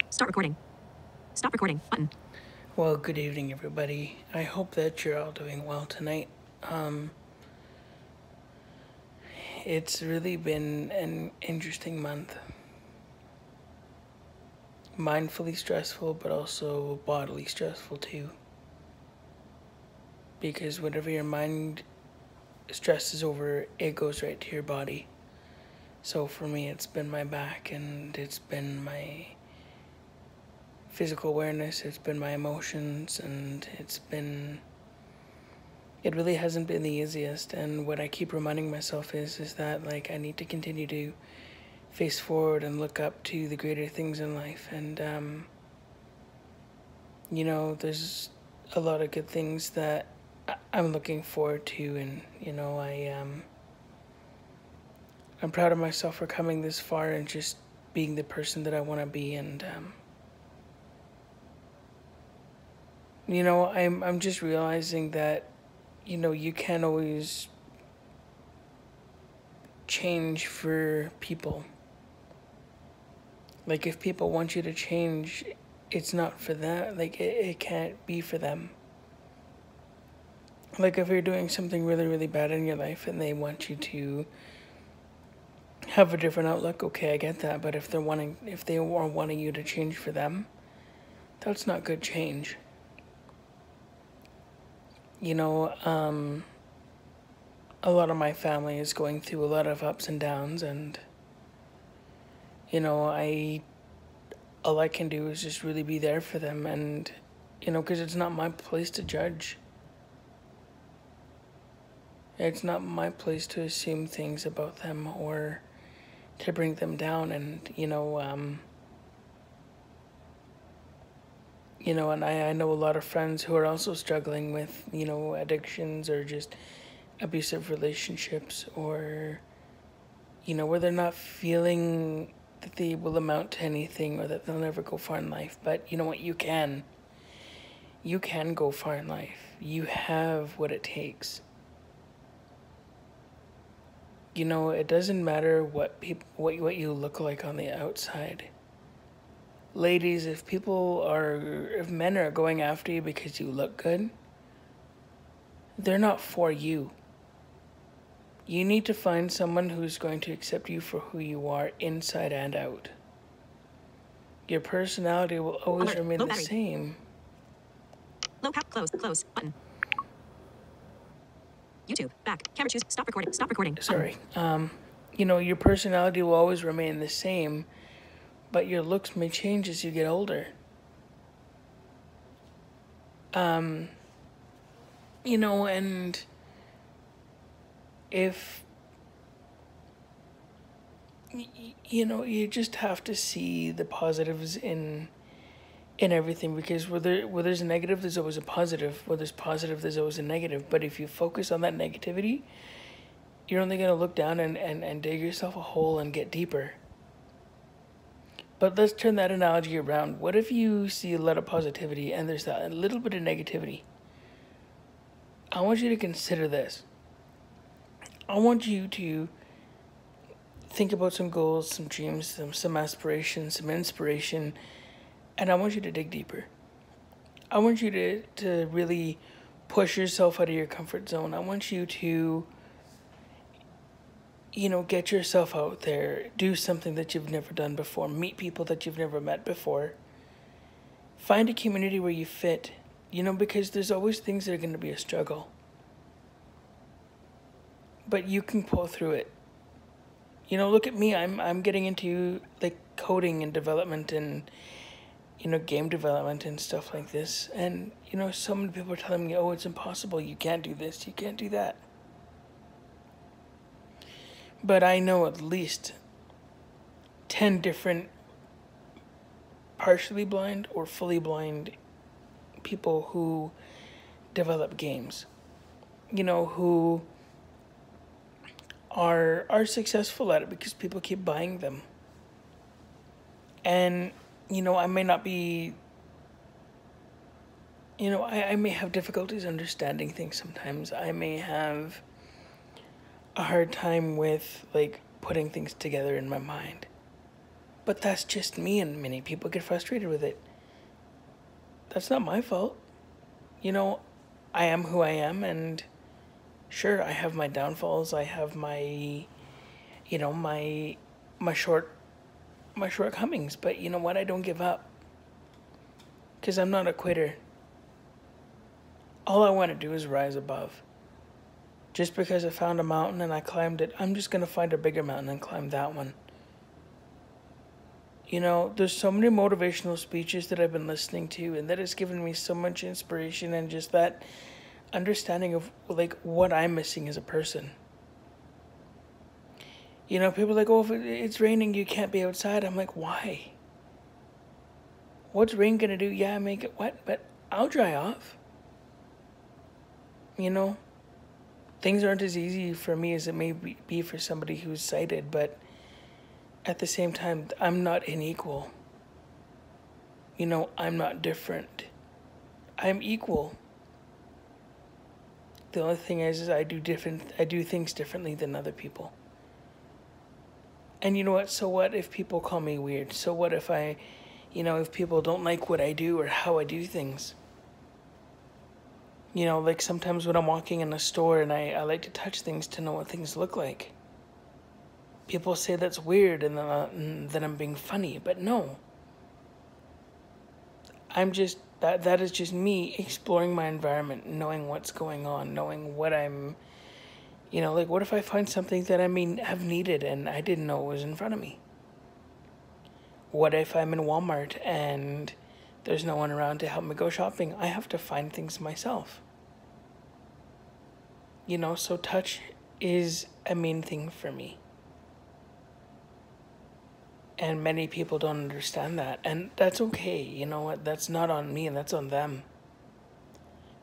Start recording. Stop recording. Button. Well, good evening, everybody. I hope that you're all doing well tonight. It's really been an interesting month. Mindfully stressful, but also bodily stressful too. Because whatever your mind stresses over, it goes right to your body. So for me, it's been my back, and it's been my physical awareness, it's been my emotions, and it really hasn't been the easiest. And what I keep reminding myself is that like I need to continue to face forward and look up to the greater things in life. And there's a lot of good things that I'm looking forward to, and I'm proud of myself for coming this far and just being the person that I want to be. And I'm just realizing that you can't always change for people. Like, if people want you to change, it's not for them. Like, it can't be for them. Like, if you're doing something really, really bad in your life and they want you to have a different outlook, okay, I get that. But if they are wanting you to change for them, that's not good change. A lot of my family is going through a lot of ups and downs, and all I can do is just really be there for them. And because it's not my place to judge. It's not my place to assume things about them or to bring them down. And and I know a lot of friends who are also struggling with addictions or just abusive relationships, or where they're not feeling that they will amount to anything or that they'll never go far in life. But you know what? You can go far in life. You have what it takes. It doesn't matter what you look like on the outside. Ladies, if men are going after you because you look good, they're not for you. You need to find someone who's going to accept you for who you are, inside and out. Your personality will always remain the same. Close button. YouTube back. Camera choose. Stop recording. Stop recording. Sorry. Your personality will always remain the same, but your looks may change as you get older. And if you just have to see the positives in everything, because where there's a negative, there's always a positive. Where there's positive, there's always a negative. But if you focus on that negativity, you're only going to look down and dig yourself a hole and get deeper. But let's turn that analogy around. What if you see a lot of positivity and there's that a little bit of negativity? I want you to consider this. I want you to think about some goals, some dreams, some aspirations, some inspiration, and I want you to dig deeper. I want you to really push yourself out of your comfort zone. I want you to, get yourself out there, do something that you've never done before, meet people that you've never met before. Find a community where you fit, because there's always things that are going to be a struggle. But you can pull through it. Look at me. I'm getting into like coding and development and game development and stuff like this. And so many people are telling me, "Oh, it's impossible. You can't do this. You can't do that." But I know at least 10 different partially blind or fully blind people who develop games. Who are successful at it because people keep buying them. And I may not be, I may have difficulties understanding things sometimes. I may have a hard time with like putting things together in my mind. But that's just me, and many people get frustrated with it. That's not my fault. You know, I am who I am, and sure, I have my downfalls. I have my, you know, my shortcomings. But you know what? I don't give up. Because I'm not a quitter. All I want to do is rise above. Just because I found a mountain and I climbed it, I'm just going to find a bigger mountain and climb that one. You know, there's so many motivational speeches that I've been listening to, and that has given me so much inspiration and just that understanding of like what I'm missing as a person. You know, people are like, oh, if it's raining, you can't be outside. I'm like, why? What's rain gonna do? Yeah, make it wet, but I'll dry off. You know, things aren't as easy for me as it may be for somebody who's sighted, but at the same time, I'm not unequal. You know, I'm not different. I'm equal. The only thing is I do things differently than other people. And you know what? So what if people call me weird? So what if if people don't like what I do or how I do things? You know, like sometimes when I'm walking in a store and I like to touch things to know what things look like. People say that's weird and that I'm being funny, but no. I'm just, that is just me exploring my environment, knowing what's going on, knowing what I'm, like what if I find something that I may have needed and I didn't know was in front of me? What if I'm in Walmart and there's no one around to help me go shopping? I have to find things myself. You know, so touch is a main thing for me. And many people don't understand that. And that's okay. You know what? That's not on me, and that's on them.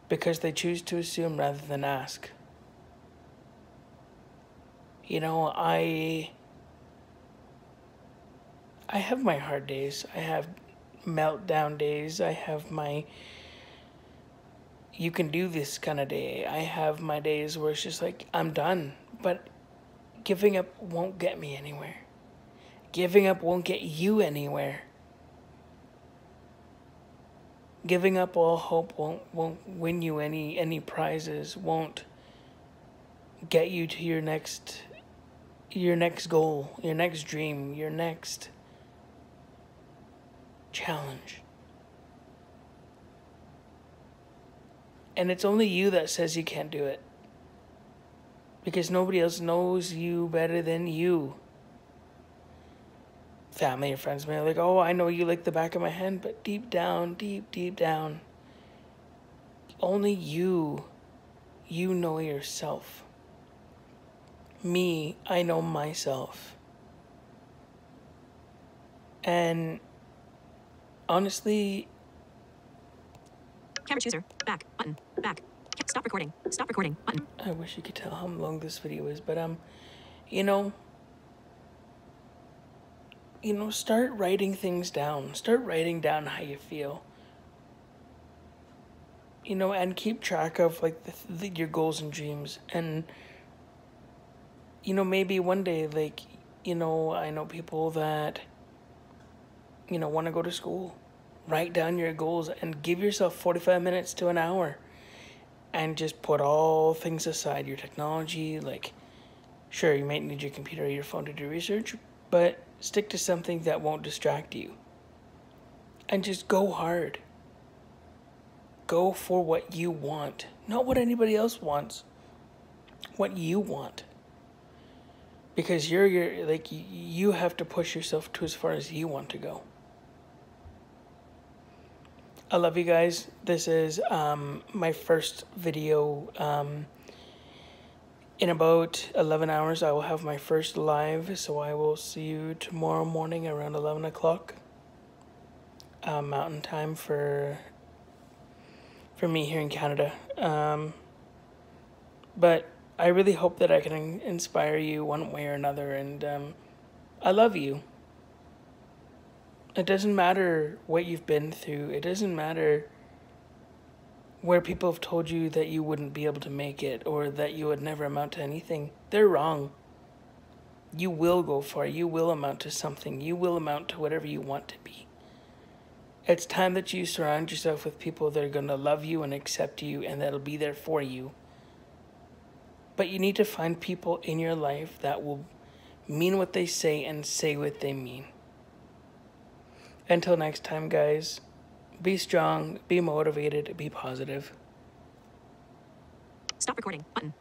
Because they choose to assume rather than ask. You know, I have my hard days. I have meltdown days. I have my you can do this kind of day. I have my days where it's just like, I'm done. But giving up won't get me anywhere. Giving up won't get you anywhere. Giving up all hope won't win you any prizes, won't get you to your next goal, your next dream, your next challenge. And it's only you that says you can't do it. Because nobody else knows you better than you. Family and friends may be like, oh, I know you like the back of my hand, but deep down, deep down, only you know yourself. Me, I know myself. And honestly, Camera chooser. Back. Button. Back. Stop recording. Stop recording. Button. I wish you could tell how long this video is, but start writing things down. Start writing down how you feel. And keep track of like your goals and dreams. And maybe one day, like, I know people that want to go to school. Write down your goals and give yourself 45 minutes to an hour and just put all things aside, your technology. Like, sure, you might need your computer or your phone to do research, but stick to something that won't distract you. And just go hard. Go for what you want, not what anybody else wants. What you want. Because you have to push yourself to as far as you want to go. I love you guys. This is my first video. In about 11 hours, I will have my first live. So I will see you tomorrow morning around 11 o'clock. Mountain time for me here in Canada. But I really hope that I can inspire you one way or another. And I love you. It doesn't matter what you've been through. It doesn't matter where people have told you that you wouldn't be able to make it or that you would never amount to anything. They're wrong. You will go far. You will amount to something. You will amount to whatever you want to be. It's time that you surround yourself with people that are going to love you and accept you and that'll be there for you. But you need to find people in your life that will mean what they say and say what they mean. Until next time, guys, be strong, be motivated, be positive. Stop recording button.